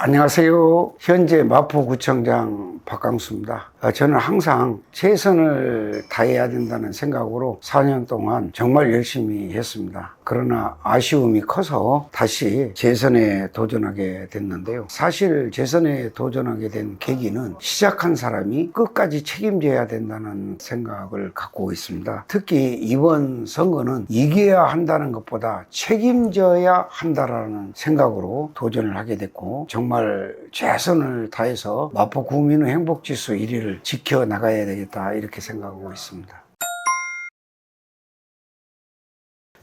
안녕하세요. 현재 마포구청장 박강수입니다. 저는 항상 최선을 다해야 된다는 생각으로 4년 동안 정말 열심히 했습니다. 그러나 아쉬움이 커서 다시 재선에 도전하게 됐는데요. 사실 재선에 도전하게 된 계기는 시작한 사람이 끝까지 책임져야 된다는 생각을 갖고 있습니다. 특히 이번 선거는 이겨야 한다는 것보다 책임져야 한다는 생각으로 도전을 하게 됐고, 정말 최선을 다해서 마포 구민의 행복지수 1위를 지켜나가야 되겠다, 이렇게 생각하고 있습니다.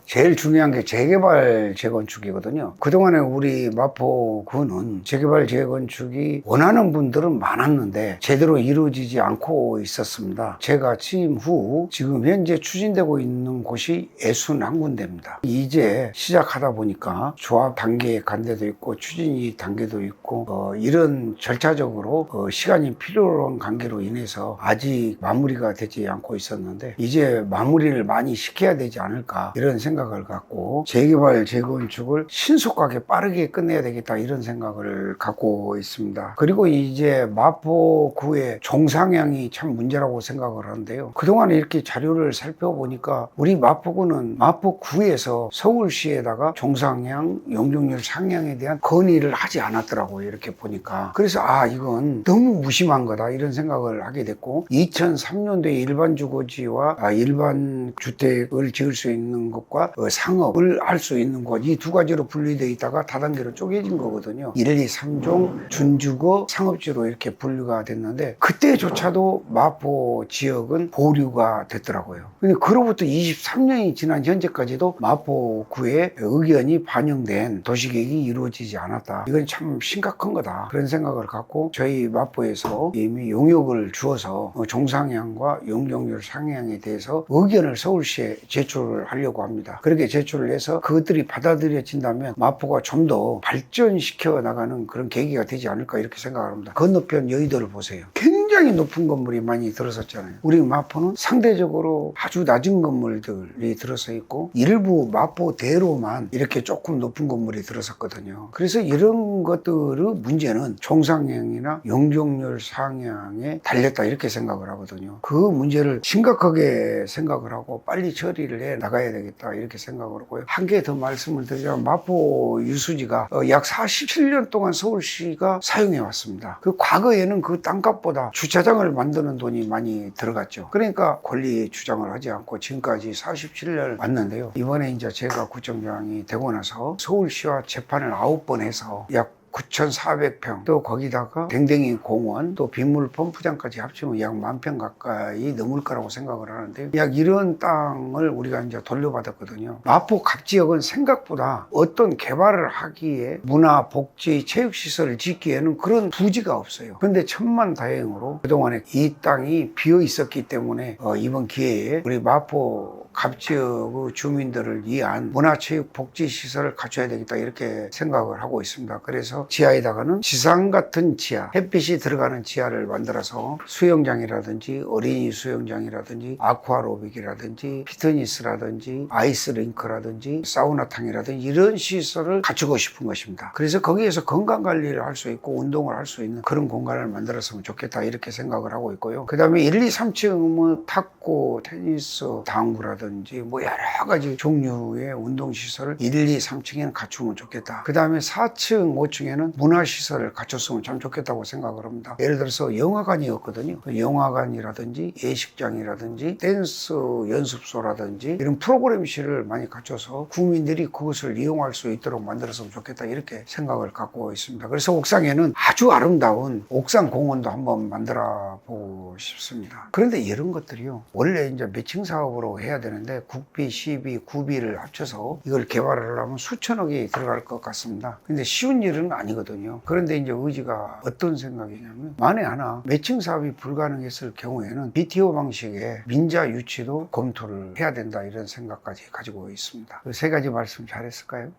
제일 중요한 게 재개발 재건축이거든요. 그동안에 우리 마포구는 재개발 재건축이 원하는 분들은 많았는데 제대로 이루어지지 않고 있었습니다. 제가 취임 후 지금 현재 추진되고 있는 곳이 61군데입니다. 이제 시작하다 보니까 조합 단계에 간 데도 있고 추진이 단계도 있고 이런 절차적으로 시간이 필요한 관계로 인해서 아직 마무리가 되지 않고 있었는데, 이제 마무리를 많이 시켜야 되지 않을까, 이런 생각을 갖고 재개발 재건축을 신속하게 빠르게 끝내야 되겠다, 이런 생각을 갖고 있습니다. 그리고 이제 마포구의 종상향이 참 문제라고 생각을 하는데요. 그동안 이렇게 자료를 살펴보니까 우리 마포구는 마포구에서 서울시에다가 종상향, 용적률 상향에 대한 건의를 하지 않았더라고요. 이렇게 보니까. 그래서 이건 너무 무심한 거다, 이런 생각을 하게 됐고, 2003년도에 일반 주거지와 일반 주택을 지을 수 있는 것과 상업을 할 수 있는 곳, 이 두 가지로 분리되어 있다가 다단계로 쪼개진 거거든요. 1, 2, 3종 준주거 상업지로 이렇게 분류가 됐는데, 그때조차도 마포 지역은 보류가 됐더라고요. 근데 그로부터 23년이 지난 현재까지도 마포구의 의견이 반영된 도시계획이 이루어지지 않았다. 이건 참 심각한 거다, 그런 생각을 갖고 저희 마포에서 이미 용역을 주어서 종상향과 용적률 상향에 대해서 의견을 서울시에 제출을 하려고 합니다. 그렇게 제출을 해서 그것들이 받아들여진다면 마포가 좀 더 발전시켜 나가는 그런 계기가 되지 않을까, 이렇게 생각을 합니다. 건너편 여의도를 보세요. 굉장히 높은 건물이 많이 들어섰잖아요. 우리 마포는 상대적으로 아주 낮은 건물들이 들어서 있고, 일부 마포대로만 이렇게 조금 높은 건물이 들어섰거든요. 그래서 이런 것들의 문제는 종상향이나 용적률 상향에 달렸다, 이렇게 생각을 하거든요. 그 문제를 심각하게 생각을 하고 빨리 처리를 해 나가야 되겠다, 이렇게 생각을 하고요. 한 개 더 말씀을 드리자면, 마포 유수지가 약 47년 동안 서울시가 사용해 왔습니다. 그 과거에는 그 땅값보다 주차장을 만드는 돈이 많이 들어갔죠. 그러니까 권리 주장을 하지 않고 지금까지 47년을 왔는데요. 이번에 이제 제가 구청장이 되고 나서 서울시와 재판을 9번 해서 약 9,400평, 또 거기다가 댕댕이 공원, 또 빗물 펌프장까지 합치면 약 10,000평 가까이 넘을 거라고 생각을 하는데, 약 이런 땅을 우리가 이제 돌려받았거든요. 마포 갑지역은 생각보다 어떤 개발을 하기에 문화, 복지, 체육시설을 짓기에는 그런 부지가 없어요. 그런데 천만다행으로 그동안에 이 땅이 비어 있었기 때문에 이번 기회에 우리 마포 갑지역의 주민들을 위한 문화체육 복지시설을 갖춰야 되겠다, 이렇게 생각을 하고 있습니다. 그래서 지하에다가는 지상 같은 지하, 햇빛이 들어가는 지하를 만들어서 수영장이라든지 어린이 수영장이라든지 아쿠아로빅이라든지 피트니스라든지 아이스링크라든지 사우나탕이라든지 이런 시설을 갖추고 싶은 것입니다. 그래서 거기에서 건강관리를 할 수 있고 운동을 할 수 있는 그런 공간을 만들었으면 좋겠다, 이렇게 생각을 하고 있고요. 그 다음에 1, 2, 3층은 탁구, 테니스, 당구라든지 여러 가지 종류의 운동시설을 1, 2, 3층에는 갖추면 좋겠다. 그 다음에 4층, 5층에는 문화시설을 갖췄으면 참 좋겠다고 생각을 합니다. 예를 들어서 영화관이었거든요. 영화관이라든지 예식장이라든지 댄스 연습소라든지 이런 프로그램실을 많이 갖춰서 국민들이 그것을 이용할 수 있도록 만들었으면 좋겠다, 이렇게 생각을 갖고 있습니다. 그래서 옥상에는 아주 아름다운 옥상 공원도 한번 만들어 보고 싶습니다. 그런데 이런 것들이요, 원래 이제 매칭 사업으로 해야 되는데 국비, 시비, 구비를 합쳐서 이걸 개발을 하면 수천억이 들어갈 것 같습니다. 근데 쉬운 일은 아니거든요. 그런데 이제 의지가 어떤 생각이냐면, 만에 하나 매칭 사업이 불가능했을 경우에는 BTO 방식의 민자 유치도 검토를 해야 된다, 이런 생각까지 가지고 있습니다. 그 세 가지 말씀 잘했을까요?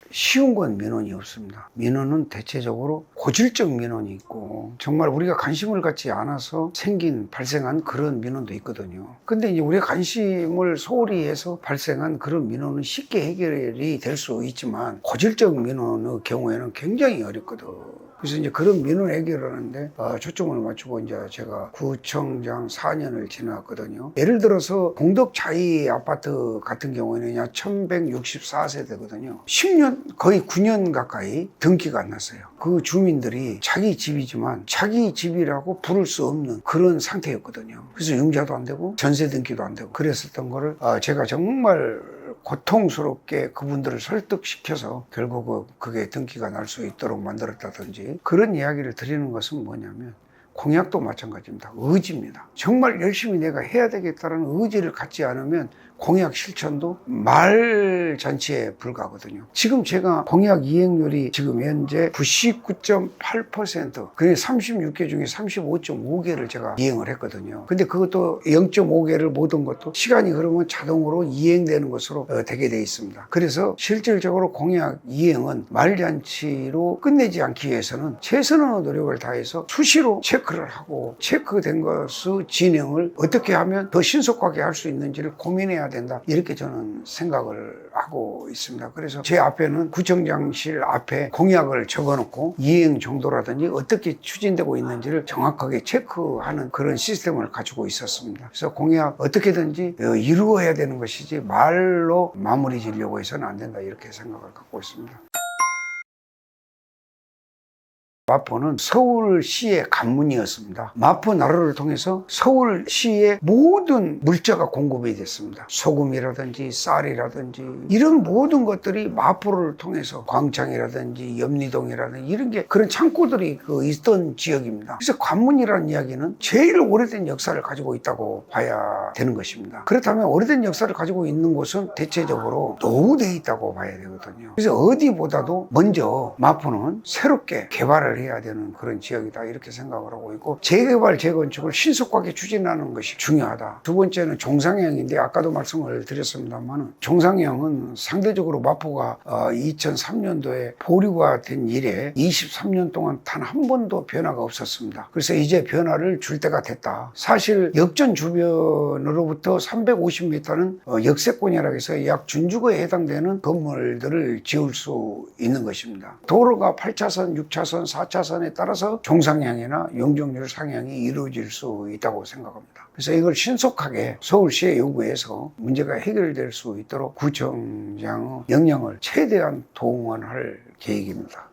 쉬운 건 민원이 없습니다. 민원은 대체적으로 고질적 민원이 있고 정말 우리가 관심을 갖지 않아서 발생한 그런 민원도 있거든요. 근데 이제 우리가 관심을 소홀히 해서 발생한 그런 민원은 쉽게 해결이 될 수 있지만 고질적 민원의 경우에는 굉장히 어렵거든. 그래서 이제 그런 민원 해결을 하는데 초점을 맞추고 이제 제가 구청장 4년을 지났거든요. 예를 들어서 공덕자이 아파트 같은 경우에는 1164세대거든요. 10년, 거의 9년 가까이 등기가 안 났어요. 그 주민들이 자기 집이지만 자기 집이라고 부를 수 없는 그런 상태였거든요. 그래서 융자도 안 되고 전세 등기도 안 되고 그랬었던 거를 제가 정말 고통스럽게 그분들을 설득시켜서 결국 그게 등기가 날 수 있도록 만들었다든지 그런 이야기를 드리는 것은 뭐냐면 공약도 마찬가지입니다. 의지입니다. 정말 열심히 내가 해야 되겠다는 의지를 갖지 않으면 공약 실천도 말잔치에 불과하거든요. 지금 제가 공약 이행률이 지금 현재 99.8%, 그게 36개 중에 35.5개를 제가 이행을 했거든요. 근데 그것도 0.5개를 모든 것도 시간이 흐르면 자동으로 이행되는 것으로 되게 돼 있습니다. 그래서 실질적으로 공약 이행은 말잔치로 끝내지 않기 위해서는 최선의 노력을 다해서 수시로 체크를 하고 체크된 것의 진행을 어떻게 하면 더 신속하게 할 수 있는지를 고민해야 된다, 이렇게 저는 생각을 하고 있습니다. 그래서 제 앞에는 구청장실 앞에 공약을 적어놓고 이행 정도라든지 어떻게 추진되고 있는지를 정확하게 체크하는 그런 시스템을 가지고 있었습니다. 그래서 공약 어떻게든지 이루어야 되는 것이지 말로 마무리 지려고 해서는 안 된다, 이렇게 생각을 갖고 있습니다. 마포는 서울시의 관문이었습니다. 마포 나루를 통해서 서울시의 모든 물자가 공급이 됐습니다. 소금이라든지 쌀이라든지 이런 모든 것들이 마포를 통해서 광창이라든지 염리동이라든지 이런 게 그런 창고들이 있던 지역입니다. 그래서 관문이라는 이야기는 제일 오래된 역사를 가지고 있다고 봐야 되는 것입니다. 그렇다면 오래된 역사를 가지고 있는 곳은 대체적으로 노후되어 있다고 봐야 되거든요. 그래서 어디보다도 먼저 마포는 새롭게 개발을 해야 되는 그런 지역이다, 이렇게 생각을 하고 있고 재개발 재건축을 신속하게 추진하는 것이 중요하다. 두 번째는 종상향인데 아까도 말씀을 드렸습니다만 종상향은 상대적으로 마포가 2003년도에 보류가 된 이래 23년 동안 단 한 번도 변화가 없었습니다. 그래서 이제 변화를 줄 때가 됐다. 사실 역전 주변으로부터 350m는 역세권이라고 해서 약 준주거에 해당되는 건물들을 지을 수 있는 것입니다. 도로가 8차선, 6차선, 4차선에 따라서 종상향이나 용적률 상향이 이루어질 수 있다고 생각합니다. 그래서 이걸 신속하게 서울시에 요구해서 문제가 해결될 수 있도록 구청장의 역량을 최대한 동원할 계획입니다.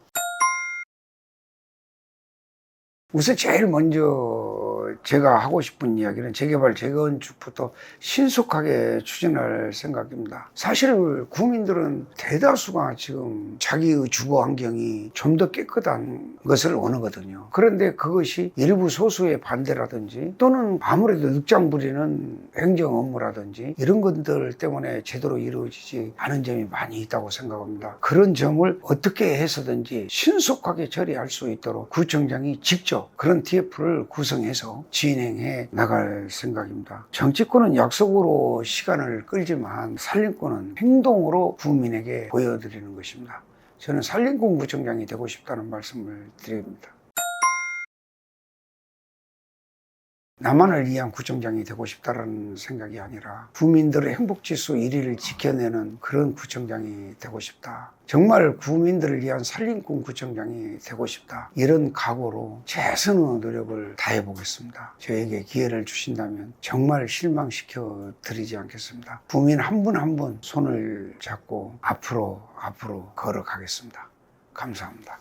우선 제일 먼저 제가 하고 싶은 이야기는 재개발 재건축부터 신속하게 추진할 생각입니다. 사실 국민들은 대다수가 지금 자기의 주거 환경이 좀 더 깨끗한 것을 원하거든요. 그런데 그것이 일부 소수의 반대라든지 또는 아무래도 늑장 부리는 행정 업무라든지 이런 것들 때문에 제대로 이루어지지 않은 점이 많이 있다고 생각합니다. 그런 점을 어떻게 해서든지 신속하게 처리할 수 있도록 구청장이 직접 그런 TF를 구성해서 진행해 나갈 생각입니다. 정치권은 약속으로 시간을 끌지만 산림권은 행동으로 국민에게 보여드리는 것입니다. 저는 산림권 구청장이 되고 싶다는 말씀을 드립니다. 나만을 위한 구청장이 되고 싶다는 생각이 아니라 국민들의 행복지수 1위를 지켜내는 그런 구청장이 되고 싶다. 정말 국민들을 위한 산림권 구청장이 되고 싶다. 이런 각오로 최선의 노력을 다해 보겠습니다. 저에게 기회를 주신다면 정말 실망시켜 드리지 않겠습니다. 국민 한 분 한 분 손을 잡고 앞으로 걸어가겠습니다. 감사합니다.